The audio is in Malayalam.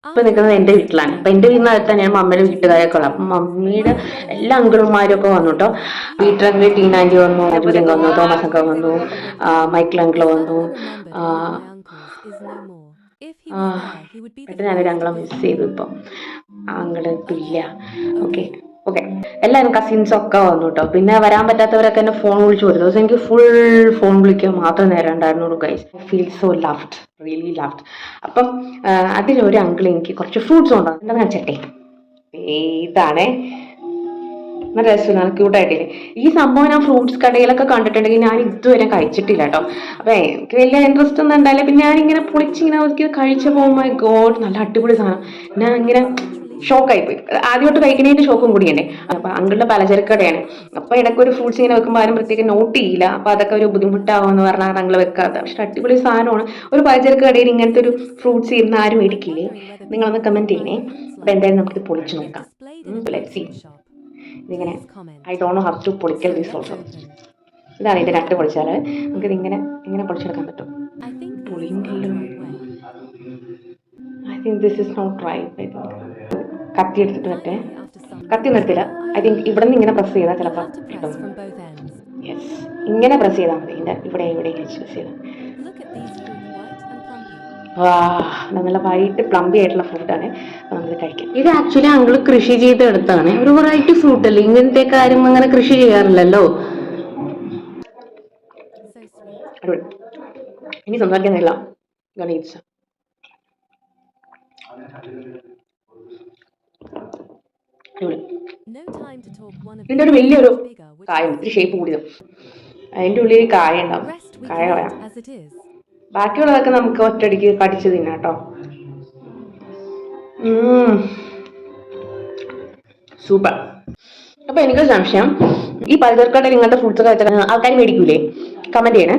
ഇപ്പൊ നിൽക്കുന്നത് എൻ്റെ വീട്ടിലാണ്. അപ്പൊ എൻ്റെ വീടിനകത്ത് തന്നെയാണ് മമ്മിയുടെ വീട്ടുകാരൊക്കെ ഉള്ളത്. അപ്പം മമ്മിയുടെ എല്ലാ അങ്കിളുമാരും ഒക്കെ വന്നു കേട്ടോ. വീട്ടിലെ ടീൻ ആൻറ്റി വന്നു, ജൂലിയൻ വന്നു, തോമസ് അങ്ക വന്നു, മൈക്കിൾ അങ്കിൾ വന്നു. എന്നിട്ട് ഞാനൊരു അങ്കിളെ മിസ് ചെയ്തു. ഇപ്പം അങ്കിള് ഇപ്പം ഇല്ല. ഓക്കെ ഓക്കെ, എല്ലാവരും കസിൻസ് ഒക്കെ വന്നു കേട്ടോ. പിന്നെ വരാൻ പറ്റാത്തവരൊക്കെ എന്നെ ഫോൺ വിളിച്ചു. ഒരു ദിവസം എനിക്ക് ഫുൾ ഫോൺ വിളിക്കാൻ മാത്രം നേരം ഉണ്ടായിരുന്നുള്ളൂ guys. I feel so loved, really loved. അപ്പം അതിലൊരു അങ്കിൾ എനിക്ക് കുറച്ച് ഫ്രൂട്ട്സ് കൊണ്ടുവന്നു. എന്താണെന്ന് വെച്ചട്ടെ, ഇതാണേ, നല്ല രസമാണ്, ക്യൂട്ടായിട്ടില്ലേ. ഈ സംഭവം ഞാൻ ഫ്രൂട്ട്സ് കടയിലൊക്കെ കണ്ടിട്ടുണ്ടെങ്കിൽ ഞാൻ ഇതുവരെ കഴിച്ചിട്ടില്ല കേട്ടോ. അപ്പൊ എനിക്ക് വലിയ ഇൻട്രസ്റ്റ് ഒന്നും ഉണ്ടായില്ല. പിന്നെ ഞാനിങ്ങനെ പൊളിച്ചിങ്ങനെ ഒരിക്കൽ കഴിച്ച മൈ ഗോഡ്, നല്ല അടിപൊളി സാധനം. ഞാൻ ഇങ്ങനെ ഷോക്കായിപ്പോയി. ആദ്യമായിട്ട് കഴിക്കണേന്റെ ഷോക്കും കൂടിയല്ലേ. അപ്പൊ അങ്കിളുടെ പലചരക്ക് കടയാണ്. അപ്പൊ ഇടയ്ക്ക് ഒരു ഫ്രൂട്ട്സ് ഇങ്ങനെ വെക്കുമ്പോൾ ആരും പ്രത്യേകം നോട്ട് ചെയ്യില്ല. അപ്പൊ അതൊക്കെ ഒരു ബുദ്ധിമുട്ടാവുമെന്ന് പറഞ്ഞാൽ അങ്കിൾ വെക്കാതെ. പക്ഷെ അടിപൊളി സാധനമാണ്. ഒരു പലചരക്ക് കടയിൽ ഇങ്ങനത്തെ ഒരു ഫ്രൂട്ട്സ് ഇരുന്ന് ആരും മേടിക്കില്ലേ? നിങ്ങളൊന്ന് കമന്റ് ചെയ്യണേ. അപ്പൊ എന്തായാലും നമുക്കിത് പൊളിച്ചു നോക്കാം. Let's see. ഇതിങ്ങനെ I don't know how to പൊളിക്കൽ ദിസ് ഓൾസോ. ഇതാണ് ഇതിന്റെ നട്ട് പൊളിച്ചാൽ നമുക്കിത് ഇങ്ങനെ പൊളിച്ചെടുക്കാൻ പറ്റും. പൊളിയുണ്ടല്ലോ. I think this is not right. I think കത്തി എടുത്തിട്ട് പറ്റേ, കത്തി നിർത്തില്ല. ഐ തിങ്ക് ഇവിടെ നിന്ന് ഇങ്ങനെ പ്രസ് ചെയ്താൽ ചിലപ്പോൾ കിട്ടും. യെസ്, ഇങ്ങനെ പ്രസ് ചെയ്താൽ മതി. ഇതിൻ്റെ ഇവിടെ പ്രസ് ചെയ്താൽ. നല്ല വൈറ്റ് പ്ലംബി ആയിട്ടുള്ള ഫ്രൂട്ടാണ്. നമുക്ക് കഴിക്കാം. ഇത് ആക്ച്വലി അങ്കിള് കൃഷി ചെയ്തെടുത്താണ്. ഒരു വെറൈറ്റി ഫ്രൂട്ട് അല്ലേ, ഇങ്ങനത്തെ കാര്യം അങ്ങനെ കൃഷി ചെയ്യാറില്ലല്ലോ. ഇനി സംസാരിക്കുന്നില്ല. ഇതിന്റെ ഒരു വലിയൊരു കായ, ഇത്തിരി ഷേപ്പ് കൂടിയത്. അതിന്റെ ഉള്ളിൽ കായ ഉണ്ടാവും. കായ കളയാം. ബാക്കിയുള്ളതൊക്കെ നമുക്ക് ഒറ്റയടിക്ക് കടിച്ചു തിന്നാം കേട്ടോ. സൂപ്പർ. അപ്പൊ എനിക്കൊരു സംശയം, ഈ പലചരക്കടയിൽ ഇങ്ങനത്തെ ഫ്രൂട്ട്സ് ഒക്കെ വെച്ചാൽ ആൾക്കാർ മേടിക്കൂലേ? കമന്റ് ചെയ്യണേ.